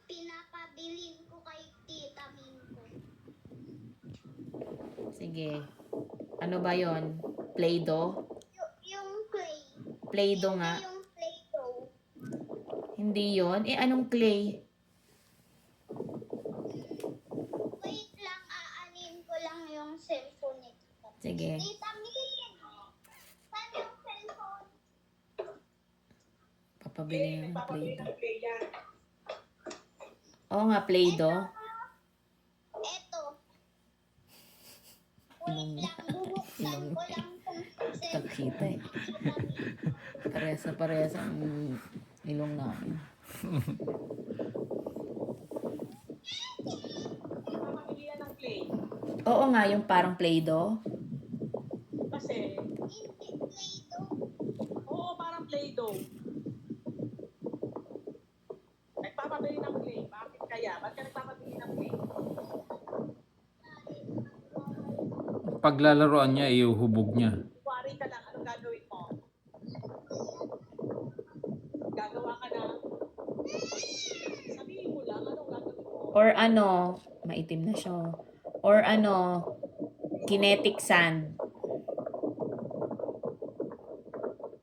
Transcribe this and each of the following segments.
Pinapabilin ko kay Tita Min ko. Sige. Ano ba yon? Play-Doh? Yung clay. Play-Doh nga. Yung Play-Doh. Hindi yon. Eh, anong clay? Wait lang, aanin ko lang yung cellphone nito. Sige. Tita Min, saan yung cellphone? Papabili ng Papabili Play-Doh. ng play yan. Oo nga, Play-Doh. Eto. Ilong Wait lang, bubuksan ko lang kung Kakita eh. Parehas ang ilong namin. Papabili yan ng play. Oo nga, yung parang Play-Doh. Kasi, hindi Play-Doh. oo, parang Play-Doh. Nagpapabili ng play. Bakit kaya? Ba't ka nagpapabili ng play? Paglalaroan niya, iuhubog niya. Worry ka lang, anong gagawin mo? Gagawa ka na? Sabihin mo lang, anong gagawin mo? Or ano, maitim na siya. Or ano, kinetic sand.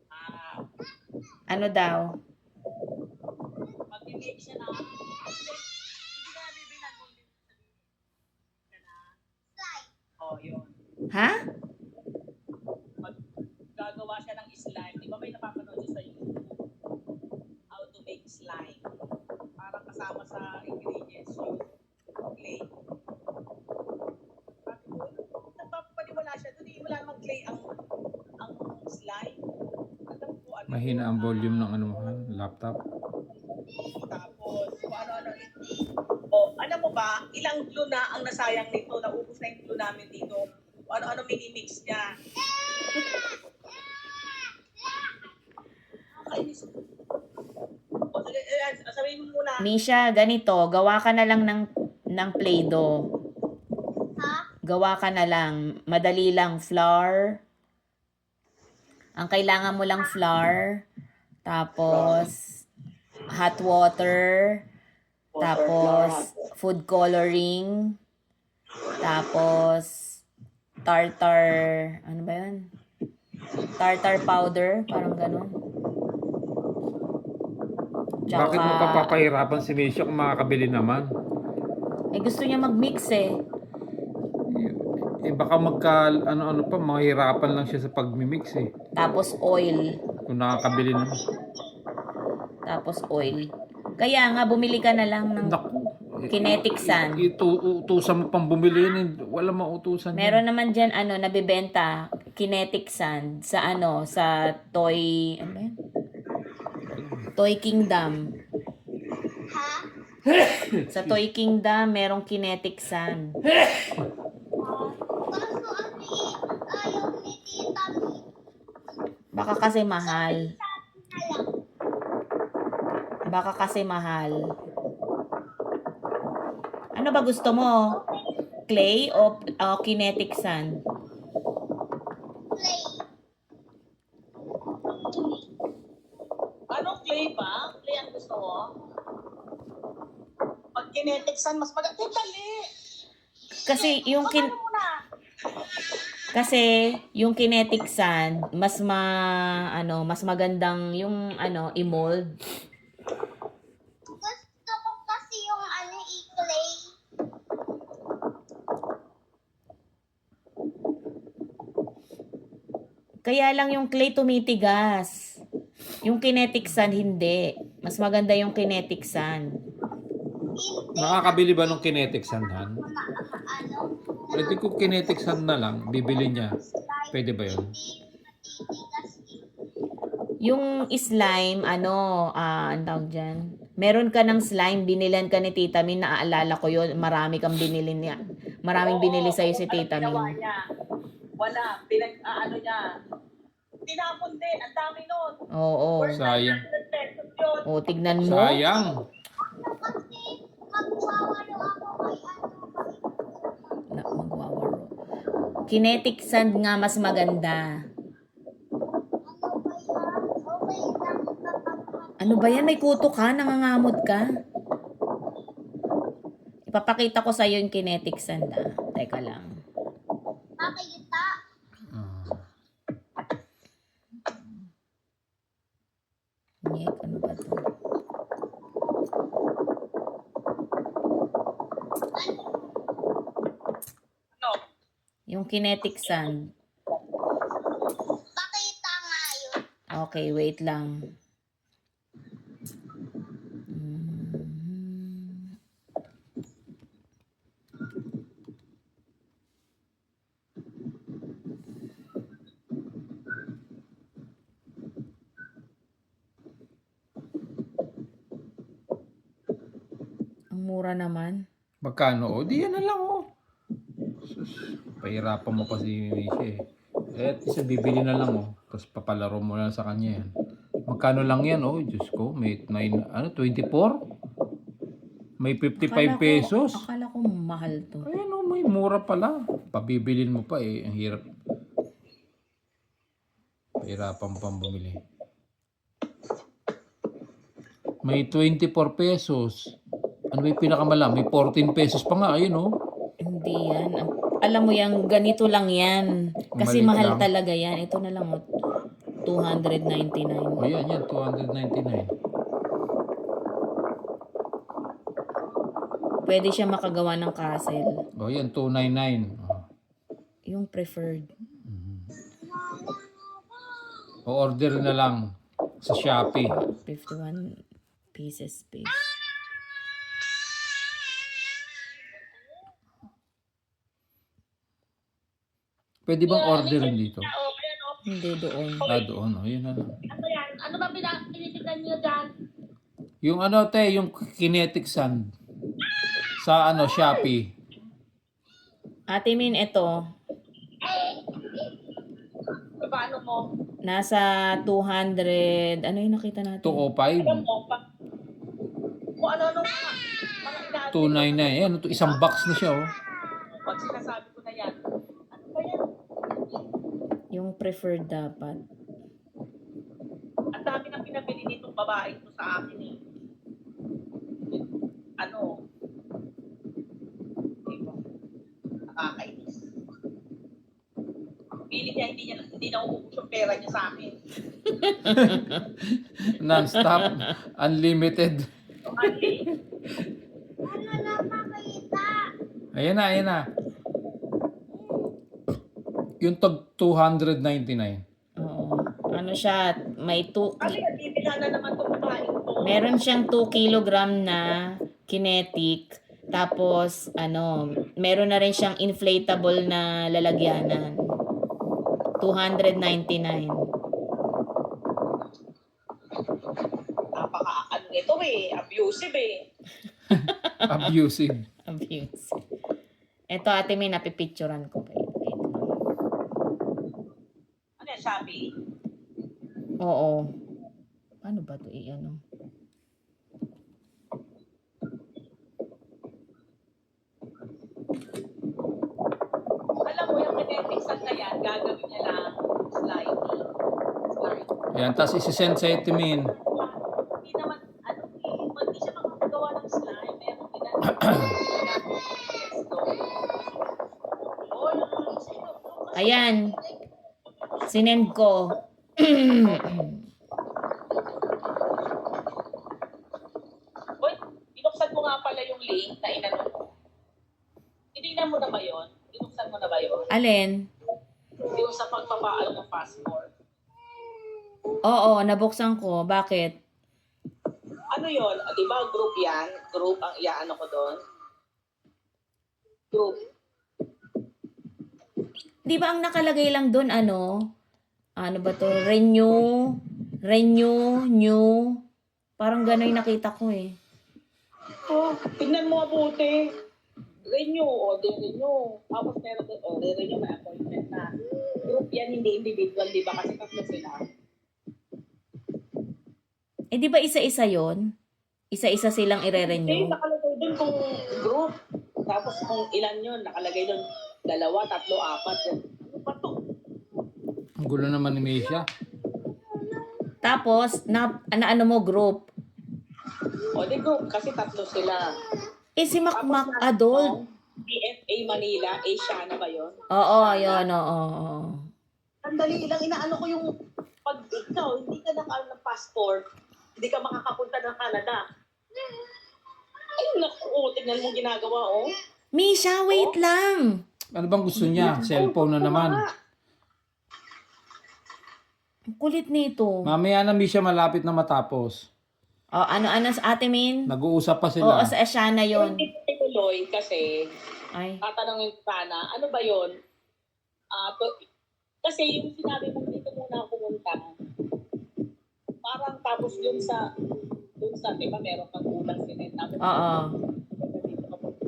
Ah, Ano daw? mag-make siya na. Hindi ka nabibilan mo. Sabihin ka na. Slide. Oh, yun. Ha? Gagawa siya ng slime. Di ba may napapanood siya sa YouTube? How to make slime. Parang kasama sa ingredients yung clay. Nagpapaniwala siya. Doon wala namang clay ang slime. Alam ko ano. Mahina ang volume ng ano mo, ha? Laptop. Tapos, kung ano-ano. O, alam mo ba, ilang glue na ang nasayang nito. Naubos na yung glue namin dito. Kung ano-ano minimix niya. Kainis. O, sige, sabihin mo muna. Misha, ganito, gawa ka na lang ng Play-Doh. Ha? Gawa ka na lang. Madali lang, flour. Ang kailangan mo lang flour. Tapos, hot water. Tapos, food coloring. Tapos, tartar. Ano ba yun? Tartar powder. Parang ganun. Bakit mo papapahirapan si Misha kung makakabili naman? Eh, gusto niya mag-mix eh. Eh baka ano-ano pa, mahirapan lang siya sa pagmimix eh. Tapos oil. Kung nakakabili naman. Tapos oil. Kaya nga, bumili ka na lang ng Naku. kinetic sand. Utusan mo pang bumili yun. Wala mautusan yun. Meron naman dyan, nabibenta, kinetic sand sa sa toy, ano ba yun? Toy Kingdom. Ha? Sa Toy Kingdom, merong kinetic sand. Kaso ayaw ni Tita Min. Baka kasi mahal. Na lang. Baka kasi mahal. Ano ba gusto mo? Clay o kinetic sand? Play. Anong clay ba? Clay ang gusto mo? Pag kinetic sand, mas maganda. Dali! Kasi yung Ano muna? Kasi yung kinetic sand, mas magandang yung i-mold. Gusto ko kasi yung i-clay. Kaya lang yung clay tumitigas. Yung kinetic sand hindi. Mas maganda yung kinetic sand. Hindi. Nakakabili ba ng kinetic sand, Han? Ano? Pwede ko kinetic sand na lang. Bibili niya. Pwede ba yun? Hindi matitigas eh. Yung slime, ano tawag dyan? Meron ka ng slime, binilan ka ni Tita Min, naaalala ko yun. Marami kang binili niya. Maraming binili sa'yo si Tita Ginawa Min. niya. Wala. niya. Tinapon din. Ang dami nun. Oo. Sayang. 100 pesos yun. O, tignan mo. Sayang. Kasi magwawalo ako kay Magwawaro. Kinetic sand nga mas maganda. ano ba yan? Okay lang kapag Ano ba yan? May kuto ka? Nangangamot ka? Ipapakita ko sa'yo yung kinetic sand. Teka lang. Makikita. Ah. Nyek, ano ba to? Ano? Yung kinetic sand. Pakita nga yun. Okay, wait lang. Mm. Ang mura naman. Magkano? O, di yan na lang, oh. Sus, pahirapan mo pa si Misha eh. Eh, isa bibili na lang, oh. Tapos papalaro mo na sa kanya yan. Magkano lang yan, oh. Diyos ko, may 24? May 55 pesos. Akala ko mahal to. Ayun, oh, may mura pala. Pabibilin mo pa eh. Ang hirap. Pahirapan mo pang bumili. May 24 pesos. Ano ba yung pinakamala? May 14 pesos pa nga. Ayun, oh. Hindi yan. Alam mo yan, ganito lang yan. Kasi Maliit mahal lang. talaga yan. Ito na lang, oh, 299. O yan, 299. Pwede siya makagawa ng castle. O yan, 299. Oh. Yung preferred. O order na lang sa Shopee. 51 pieces space. Pwede bang orderin dito? Hindi doon. Ah, doon. O, yun na lang. Ano yan? Ano ba pinitigan niyo dyan? Yung ano, te, yung kinetic sand. Sa ano, Shopee. Ate Min, ito. Paano mo? Nasa 200. Ano yung nakita natin? 205. Alam mo, kung ano-ano mga inaano. 299. Ayan, ito, isang box na siya, oh. Pag sinasabi ko na yan, ano ba yan? Yung preferred dapat. Ang dami nang pinabili nitong babae ko sa akin eh. Ano? Diba? Nakakainis. Pili niya, hindi na uubos yung pera niya sa akin. Non-stop. Unlimited. So, Ali, Ano na makita? Ayan na, ayan na. Yung tag 299. Oo. Ano siya? May 2 ano yan, bibila na naman itong babae ko. Meron siyang 2 kilogram na kinetic. Tapos, meron na rin siyang inflatable na lalagyanan. 299. Napaka-ano nito eh, abusive eh. Abusive. Abuse. Ito, ate, may napipicturan ko. Wait lang. Ano yan, Shopee? Oo. Paano ba ito i-ano? Alam mo, yung kinetics na yan, gagawin niya lang sliding. Ayan, tapos isi-send sa itimin. Hindi naman, ano eh, hindi siya makakagawa ng slime. Meron Ayan. Sinend ko. Boy, binuksan mo nga pala yung link na inano mo. Tinignan mo na ba yun? Binuksan mo na ba yun? Alin? Yung sa pagpapaalo ng passport. Oo, nabuksan ko. Bakit? Ano yun? Ah, di ba group yan? Group ang iaano ko doon? Group. Di ba ang nakalagay lang doon, ano ba to? Renew, new. Parang gano'y nakita ko eh. Oh, tignan mo mabuti. Renew, o di renew. Tapos meron doon, o renew may appointment na. Group yan, hindi individual, di ba? Kasi tatlo sila. Eh, di ba isa-isa yon? Isa-isa silang Hindi, ire-renew. nakalagay doon kung group. Tapos kung ilan yun, nakalagay doon 2, 3, 4. Yan. Ano ba to? Ang gulo naman ni Misha. Tapos, ano mo, group. O di group, kasi 3 sila. Eh, si Tapos Makmak nasa adult. BFA Manila, Asiana ba yun? Oo, yun, oo. Sandali lang, inaano ko yung pag ikaw, hindi ka nakaano ng passport, hindi ka makakapunta ng Canada. Ay, naku, tignan mo ginagawa, oh. Misha, wait lang. Ano bang gusto niya? Cellphone na naman. Ang kulit nito. Mamaya na Misha malapit na matapos. Oh, ano sa Ate Min? Nag-uusap pa Oo, sila. sa Asiana yun. Hindi ko tuloy kasi, Ay. tatanungin ko sana, ano ba yun? Kasi yung sinabi mo dito muna ako pumunta, parang tapos dun sa, di ba meron kang ulang sinet, tapos Oo. dito ka punta.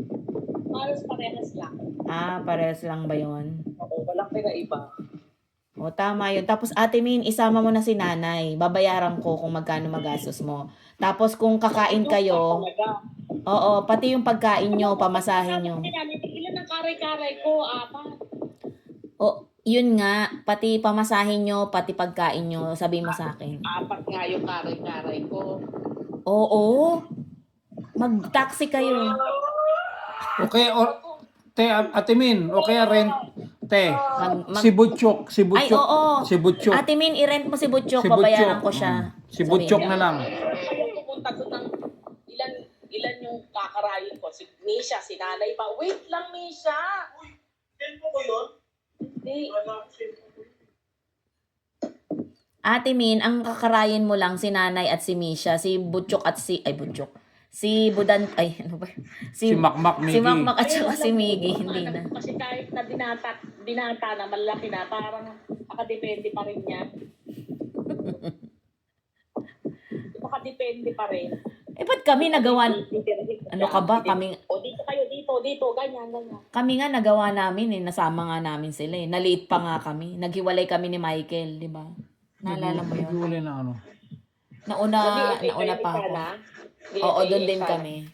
Halos parehas lang. Ah, parehas lang ba yun? Oo, walang pinaiba. O, tama yun. Tapos, Ate Min, isama mo na si nanay. Babayaran ko kung magkano magastos mo. Tapos, kung kakain kayo, oo, pati yung pagkain nyo, pamasahin nyo. Ilan ang karay-karay ko? Apat. O, yun nga, pati pamasahin nyo, pati pagkain nyo, sabihin mo sa akin. Apat nga yung karay-karay ko. Oo. Mag-taxi kayo. Okay, te, Ate Min, okay, rent. Te, Mag- si Butchok. Ay, oo. Si Butchok. Ate Min, i-rent mo si Butchok, Si babayaran Butchok. ko siya. Si Butchok na lang. Kaya pumunta doon ng ilan yung kakarayin ko. Si Misha, si nanay pa. Wait lang, Misha. Uy, tempo ko yun? Hindi. Ate Min, ang kakarayin mo lang si nanay at si Misha, si Butchok at Butchok. Si Budan, ano ba? Si Makmak Si Miggy. Makmak at saka si Miggy, hindi na. Kasi kahit na binata na, malaki na, parang nakadepende pa rin yan. Nakadepende pa rin. Eh, ba't kami nagawa, ano ka ba? Kami Dito, ganyan. nga nagawa namin eh, nasama nga namin sila eh. Naliit pa nga kami. Naghiwalay kami ni Michael, di ba? Naalala mo yun? Nag-uulay na ano. Nauna pa ako. Oo, doon din kami.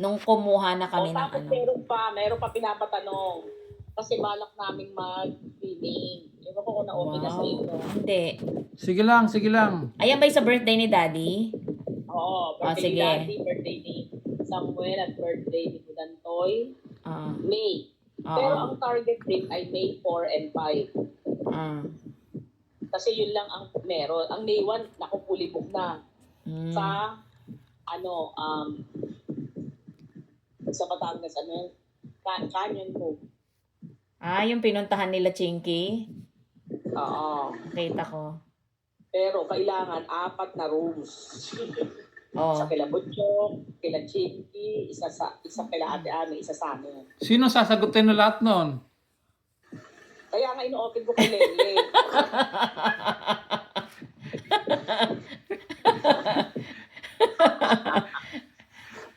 Nung kumuha na kami ng tapos ano. meron pa pinapatanong. Kasi balak naming mag-swimming. Ewan ko kung na-okay na sa inyo. Hindi. Sige lang. Ayan ba yung sa birthday ni Daddy? Oo, birthday sige. ni Daddy, birthday ni Samuel, at birthday ni Budantoy. Ah. May. Oo. Pero ang target date ay May 4 and 5. Ah. Kasi yun lang ang meron. Ang May 1, naku, fully book na. Sa, sa Batangas, Canyon Cove. Ah, yung pinuntahan nila Chinky? Oo. Kita ko. Pero kailangan 4 na rooms. Oh. Isa kila Butchok, kila Chinky, isa kila Ate Ami, isa sa amin. Sino sasagutin na lahat nun? Kaya nga ino-open ko kay Lele.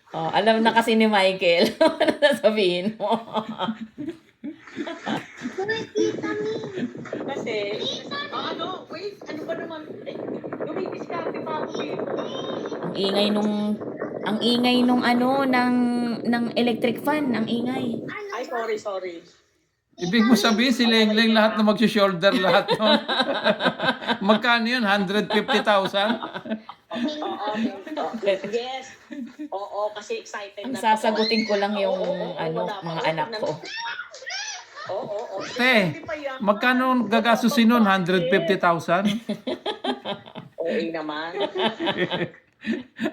Oh, alam na kasi ni Michael. Ano sasabihin mo? Kasi, ano ba naman, dumidiskarte pa ako dito. Ang ingay nung ng electric fan, ang ingay. Ay, sorry. Ibig mo sabihin si Lengleng lahat na mag-shoulder lahat nun. Magkano yun? 150,000? Oo. Yes. Oo, kasi excited Ang na. sasagutin ko lang yung mga anak ko. Oo. Te, magkano gagastusin nun? 150,000? Oo naman.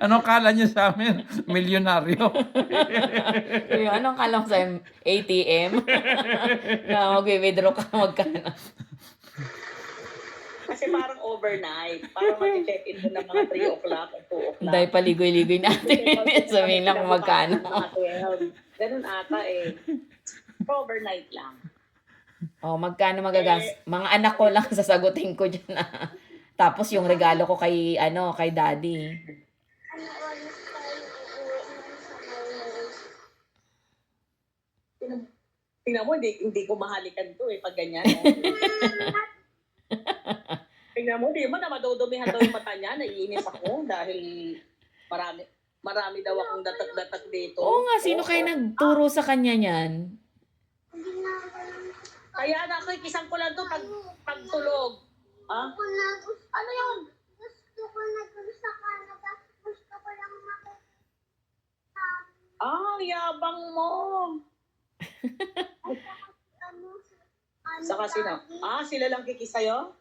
Ano kala niyo sa amin? Milyonaryo. Anong kala mo sa ATM? Na mag-withdraw ka magkano? Kasi parang overnight. Parang mag-check-in mo ng mga 3 o'clock o 2 o'clock. Dahil paligoy-ligoy natin. Sabihin lang kung magkano. Ganun ata eh. Overnight lang. Oh, magkano mga anak ko lang sasagutin ko dyan. Tapos yung regalo ko kay Daddy. Ano oras tayo uuwi nun sa Maynila? Tingnan mo, hindi ko mahalikan to eh, pag ganyan. Tingnan mo, di mo na madudumihan daw yung mata niya, naiinis ako dahil marami daw akong datak-datak dito. Oo nga, sino kayo nagturo sa kanya niyan? Hindi na ako lang. Kaya nakikisang ko lang to pagtulog. Ha? Ano yun? Gusto ko na dun sa Canada. Gusto ko lang Yabang mo. Ano, Saka sino? Sila lang kikis sa'yo?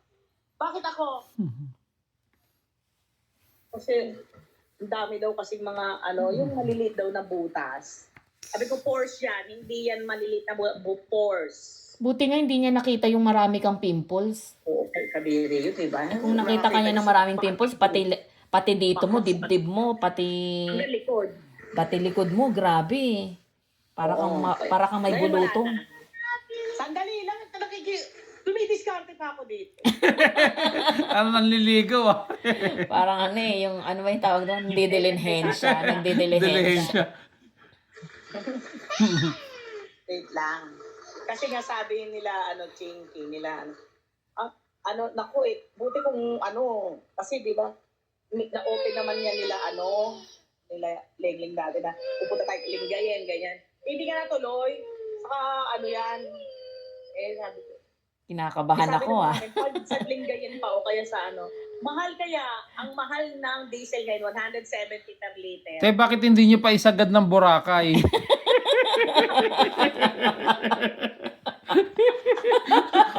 Bakit ako? Kasi, ang dami daw kasi mga, yung maliliit daw na butas. Sabi ko, pores yan. Hindi yan maliliit na pores. Buti nga hindi niya nakita yung marami kang pimples. Oo, kay Kabiri yun, diba? Kung nakita ka niya ng maraming pimples, pati dito mo, dibdib mo, pati Ang likod. likod mo, grabe. Para kang para kang may Ngayon, wala bulutong. na. Sandali lang. Dumidiskarte pa ako dito. Ano nanliligaw ah. Parang yung ano ba yung tawag doon? Nagdidilihensya. Dilihensya. Wait lang. Kasi nga sabi nila, Chinky, nila, naku buti kung kasi di ba, na-open naman yan nila, nila Lengling dati na, pupunta tayo kay Lingayen, ganyan. Hindi nga natuloy. Saka, yan, sabi ko, Kinakabahan sabi ako ng ah. mga akin, pag sa Lingayen pa o kaya sa mahal kaya, ang mahal ng diesel ngayon, 170 per liter. Kaya bakit hindi nyo pa isagad ng Boracay?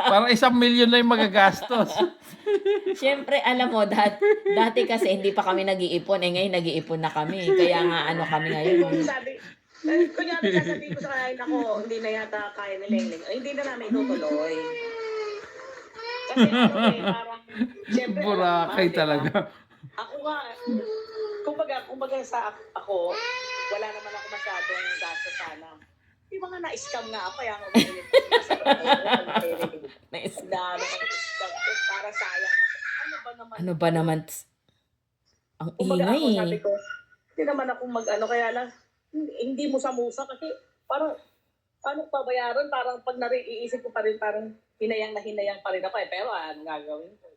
Para 1 milyon na yung magagastos. Siyempre, alam mo, dati kasi hindi pa kami nag-iipon. Ngayon nag-iipon na kami. Kaya nga kami ngayon. Kunyari sasabihin ko sa kain ako, hindi na yata kaya ni Lengling. Hindi na namin itutuloy. Kasi parang, siyempre, Boracay diba? talaga. Ako nga, kumbaga sa ako, wala naman ako masyadong gasto sana. Di ba nga na-scam nga ako, kaya nga Na-scam. dami ako scam para sayang. Ano ba naman? Ano ba naman? Ang Kumbaga ako, ingay. sabi ko, hindi naman ako kaya lang, hindi mo samusa kasi parang, paano pabayaran? Parang pag naiisip ko pa rin, parang hinayang na hinayang pa rin ako Pero ano gagawin ko?